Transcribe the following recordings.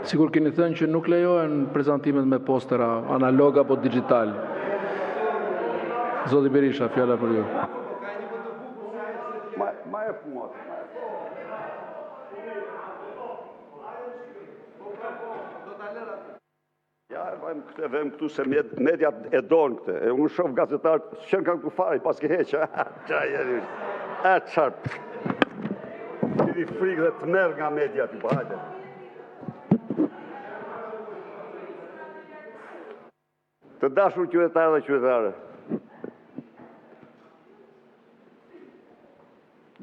Sigur keni thënë që nuk lejohen prezantimet me postera analog apo digital. Zoti Berisha, fjala për ju. Ma e punë. Ja, vem këtu se mediat e donë këte. Unë shoh gazetarët, qenë kanë ku fare, pas ke heqë. Qarë. Tili frikë dhe të merë nga mediat, i po hajde. Të dashur qytetarë dhe qytetare.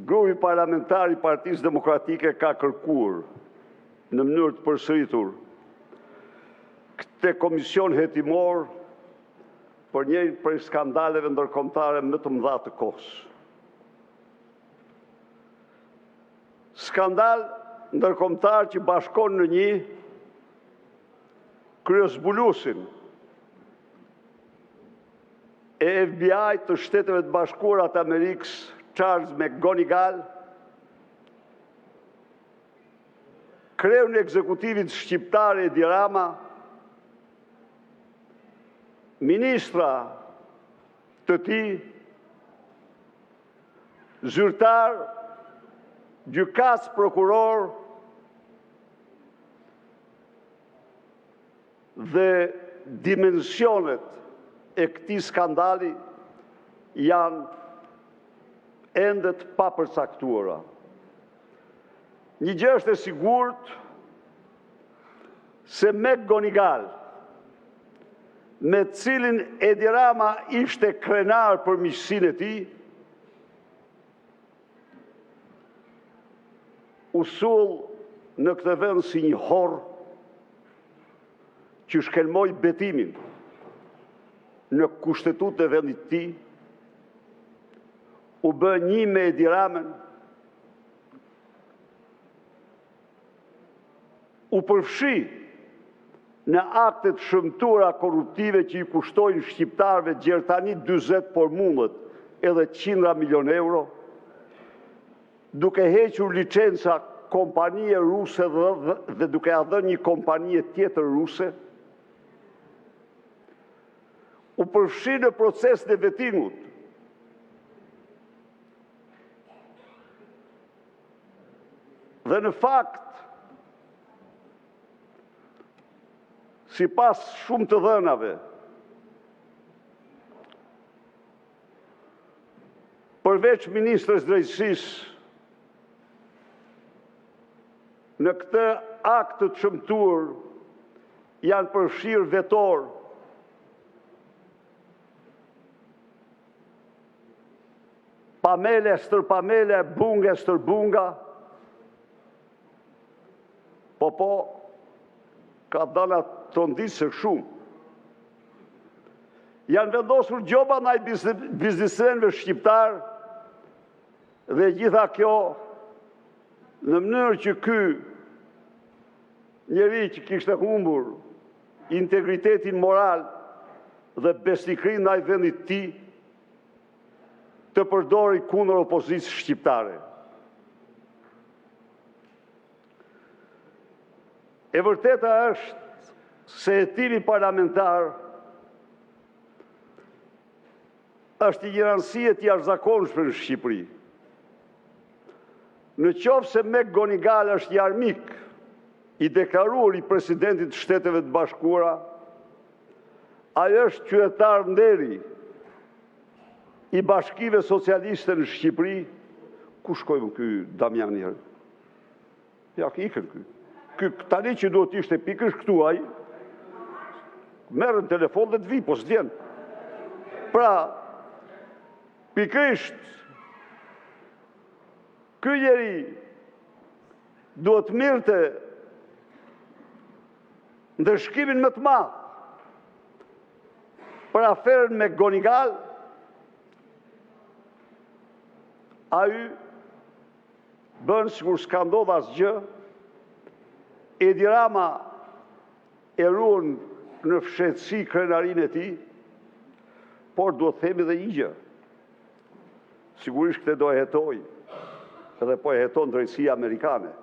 Grupi parlamentar i Partisë Demokratike ka kërkuar në mënyrë të përsëritur këtë komision hetimor për një prej skandaleve ndërkombëtare më të mëdha të kohës. Skandal ndërkombëtar që bashkon në një kryezbulusin e FBI të Shteteve të Bashkuara të Amerikës, Charles McGonigal, kreun e ekzekutivit shqiptar Edi Rama, ministra të tij, zyrtar, gjykas, prokuror dhe dimensionet e këtij skandali janë ende të papërcaktuara. Një gjë është e sigurt se McGonigal, me cilin Edi Rama ishte krenar për miqësinë e tij, u sull në këtë vend si një horr që shkelmoi betimin në kushtetutën e vendit të tij, u bë një me Edi Ramën, u përfshi në aktet shëmtuara korruptive që i kushtojnë shqiptarëve gjertani 40 por mundet edhe qindra milion euro, duke hequr licenca kompanie ruse dhe duke ia dhënë një kompanie tjetër ruse, u përfshi në procesin e vetingut, dhe në fakt, sipas shumë të dhënave, përveç ministrës drejtësisë, në këtë akt të shëmtuar janë përfshirë vetor Pamele stër Pamele, Bunga stër Bunga, po, ka dala të ndisë shumë. Janë vendosur gjoba ndaj biznismenëve shqiptar dhe gjitha kjo në mënyrë që ky njeri që kishte humbur integritetin moral dhe besnikërinë ndaj vendit të tij të përdori kundër opozicës shqiptare. E vërteta është se hetimi parlamentar është një rëndësie të jashtëzakonshme në Shqipëri. Në qoftë se McGonigal është një armik i deklaruar i presidentit të Shteteve të Bashkuara, ai është qytetar nderi i Bashkive Socialiste në Shqipëri. Ku shkoi më ky Damiani herë? Ja, ikën ky. Ky tani që duhet ishte pikësh këtu ai, merr në telefon dhe të vi, po s'vjen. Pra, pikërisht ky njeri duhet mirte ndërshkimin më të madh për aferën me McGonigal. Ai bën sikur s'ka ndodhur asgjë. Edi Rama e ruan në fshehtësi krenarinë e tij, por duhet themi dhe një gjë. Sigurisht këtë do e hetoj, edhe po e heton drejtësia amerikane.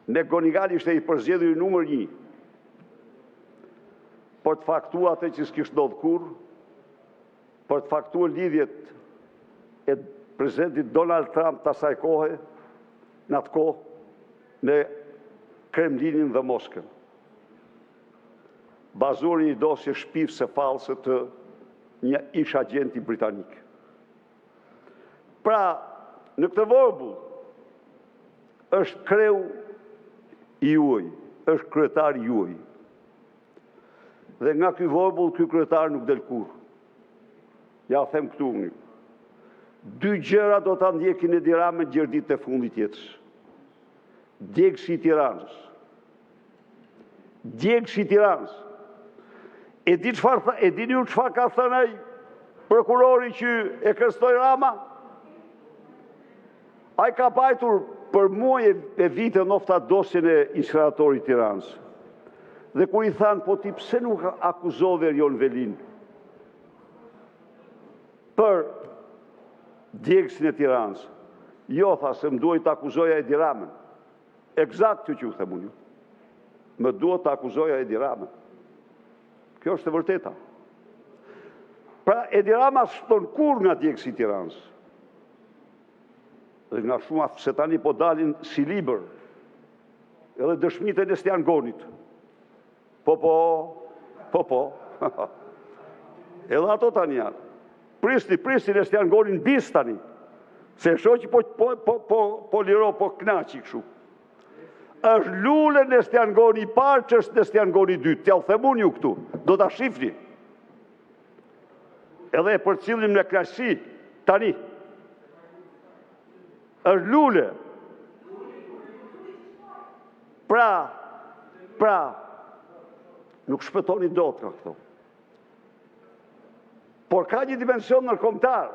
Ne Gonigali ishte i përzgjedhur numër 1 për të faktuar atë që s'kishte ndodhur kurrë, për të faktuar lidhjet e presidentit Donald Trump të asaj kohe, në atë kohë, me Kremlinin dhe Moskën. Bazuar një dosje shpifse false të një ish agenti britanik. Pra, në këtë vorbull, është kreu i juaj, është kryetar i juaj. Dhe nga ky vorbull, ky kryetar nuk del kurrë. Ja them këtu unë. 2 gjëra do ta ndjekin Edi Ramën gjerditë e fundit jetës. Djegësi i Tiranës. Djegësi i Tiranës. E dini ju çfarë ka thënë ai prokurori që e kërcënoi Rama? Ai ka bajtur për muaj e vite nofta dosjen e incineratorit Tiranës. Dhe kur i thanë, po ti pse nuk akuzove Erjon Velin për djegësin e Tiranës? Jo, tha, se më duhet të akuzoja Edi Ramën. Eksakt që u them unë. Më duhet të akuzoja Edi Ramën. Kjo është e vërteta. Pra, Edi Rama s'shton kurrë nga djegësi i Tiranës. Dhe nga shumë se tani po dalin si libër, edhe dëshmitë e Nestian Gonit. Po. Edhe ato tani janë. Pristi Nestian Gonin bis tani. Se shoqi po liro, po knaqi kështu. Është lule Nestian Goni i parë që është Nestian Goni i dytë. T'ja u themun ju këtu. Do t'a shifni. Edhe e përcillim në knaqësi tani. Është lule. Pra, nuk shpëtoni dot nga këto. Por ka një dimension ndërkombëtar,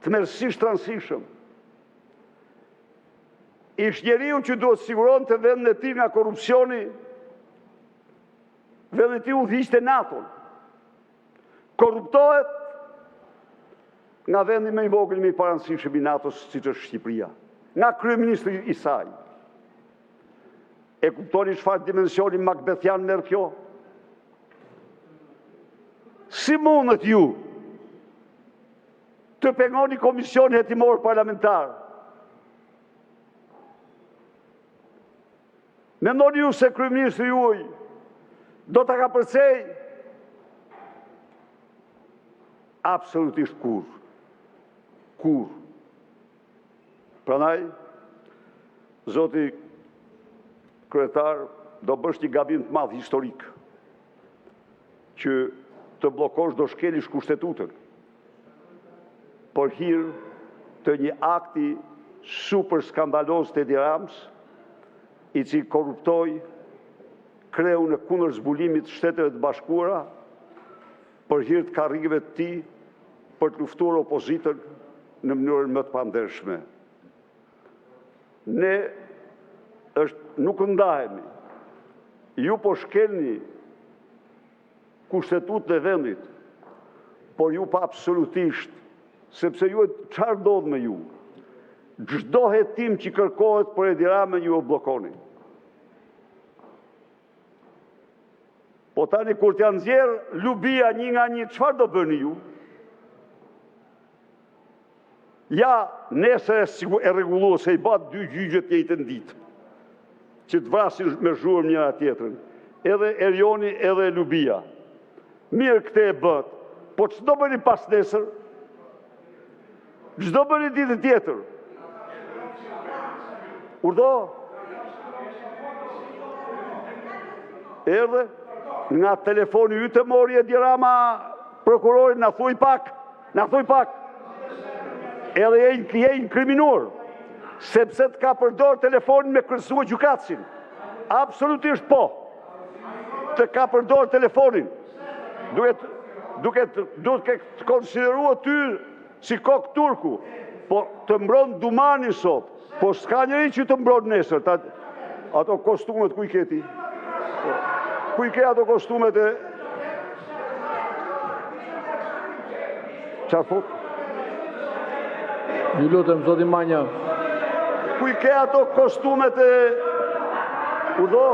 të merësisht transishëm. Ish njeriu që duhet siguron të vendin e tij nga korrupsioni, vendin e tij udhëhiqte NATO. Korruptohet nga vendi më i vogël më i parancishëm i NATO-s, siç është Shqipëria. Nga kryeministri i saj. E kuptoni çfarë dimensioni Macbethian merr kjo? Si mundet ju të pengoni komisionin hetimor parlamentar? Mendoni ju se kryeministri juaj do ta ka përcej? Absolutisht kurrë. Prandaj, zoti kryetar, do bësh një gabim të madh historik që të bllokosh do shkelish kushtetutën për hir të një akti super skandaloz të Edi Ramës, i cili korruptoi kreun e kundër zbulimit të Shteteve të Bashkuara për hir të karrigeve të tij për të luftuar opozitën në mënyrën më të pandershme. Ne nuk ndahemi. Ju po shkelni kushtetutën e vendit, por ju pa absolutisht, sepse ju çfarë ndodh me ju? Çdo hetim që kërkohet për Edi Ramën ju o bllokoni. Po tani kur t'ja nxjerr Lubia një nga një, çfarë do bëni ju? Ja, nesër e rregulluar se i bat 2 gjyqe të njëjtën ditë, që të vrasin me zhurmë njëra tjetrën. Edhe Erjoni, edhe Lubia. Mirë këtë e bët, po ç'do bëni pas nesër? Ç'do bëni ditën tjetër? Urdo? Erdhe? Nga telefoni ytë mori Edi Rama prokurorin, na thuj pak. Edhe je inkriminuar, sepse të ka përdor telefonin me kërcësuar gjykatësin. Absolutisht po. Të ka përdor telefonin. Duke të konsideruar ty si kok turku, po të mbron Dumani sot, po s'ka njëri që të mbron nesër. Ato kostumet ku i keti? Ku i ke ato kostumet e... Qarë thot? Ju lutem, zoti Manja. Ku i ke ato kostumet e Urdo?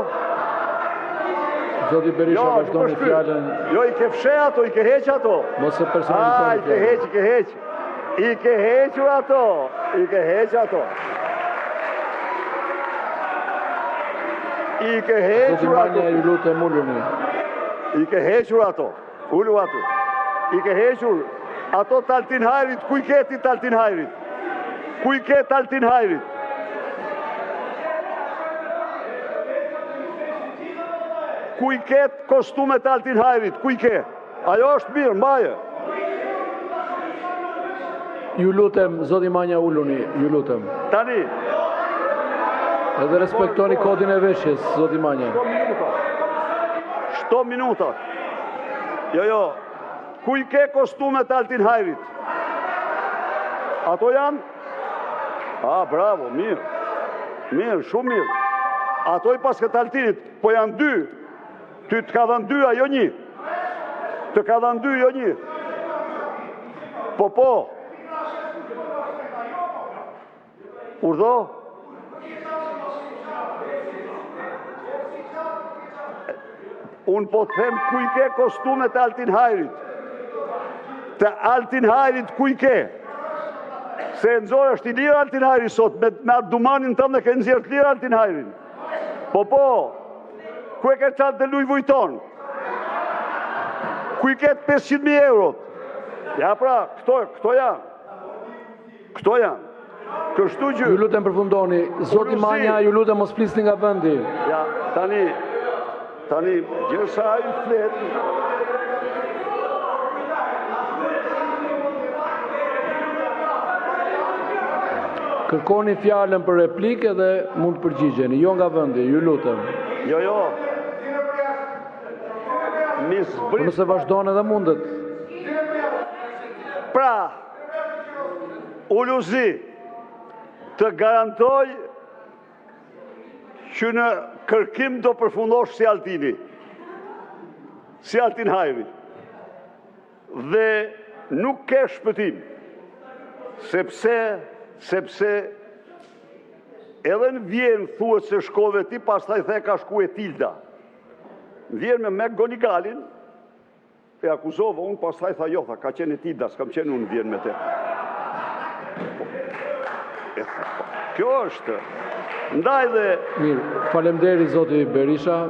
Zoti Berisha vazhdoni fjalën. Jo, i ke fshe ato, i ke heq ato. Mos e personalizoni. I ke heq, i ke heq. I ke hequr ato. I ke heq ato. I ke hequr Zoti Manja, ju lutem uluni. I ke hequr ato. Ulu ato. I ke hequr ato Taltin Hajrit. Ku i keti Taltin Hajrit? Ku i ke Taltin Hajrit? Ku i ketë kostumet Altin Hajrit? Ku i ke? Ajo është mirë, mbaje. Ju lutem, zoti Manja uluni, ju lutem. Tani. Edhe respektoni kodin e veshjes, zoti Manja. Shto minuta. Jo. Ku i ke kostumet Altin Hajrit? Ato janë? Bravo, mirë. Mirë, shumë mirë. Ato i pas këtë Altinit, po janë dy. Ty të ka dhënë dy, ajo një. Të ka dhënë dy, jo një. Po. Urdo? Unë po të them ku i ke kostumet Altin Hajrit. Të Altin Hajrit ku i ke? Se nëzore është i lirë Altin Hajrit sot, me atë dumanin tëmë dhe ke nëzirë të lirë Altin Hajrin. Po. Ku e ke qatë dhe Louis Vuitton? Ku i ketë 500.000 eurot? Ja pra, këto janë. Këto janë. Kështu gjë. Ju lutem përfundoni. Zoti Manja, ju lutem mos flisni nga vendi. Ja, tani, gjërsa a i fletë. Kërkoni fjalën për replikë dhe mund të përgjigjeni. Jo nga vendi, ju lutem. Jo. Nëse vazhdon edhe mundet. Pra, Uluzi, të garantoj që në kërkim do përfundosh si Altini. Si Altin Hajri. Dhe nuk ke shpëtim. Sepse edhe në Vjenë thuhet se shkove ti, pastaj the ka shku e Tilda. Vjen me Gonigalin, e akuzova unë, pastaj tha jo, ka qenë e Tilda, s'kam qenë unë vjen me te. Kjo është. Ndaj dhe... Mirë, falemderi zoti Berisha.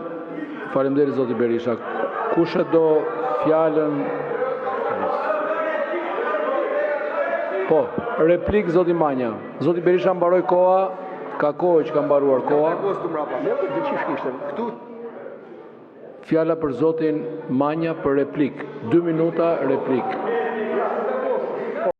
Kush e do fjalën? Po, replik zoti Manja. Zoti Berisha mbaroi koha, ka kohë që ka mbaruar koha. Fjala për zotin Manja për replik. 2 minuta replik.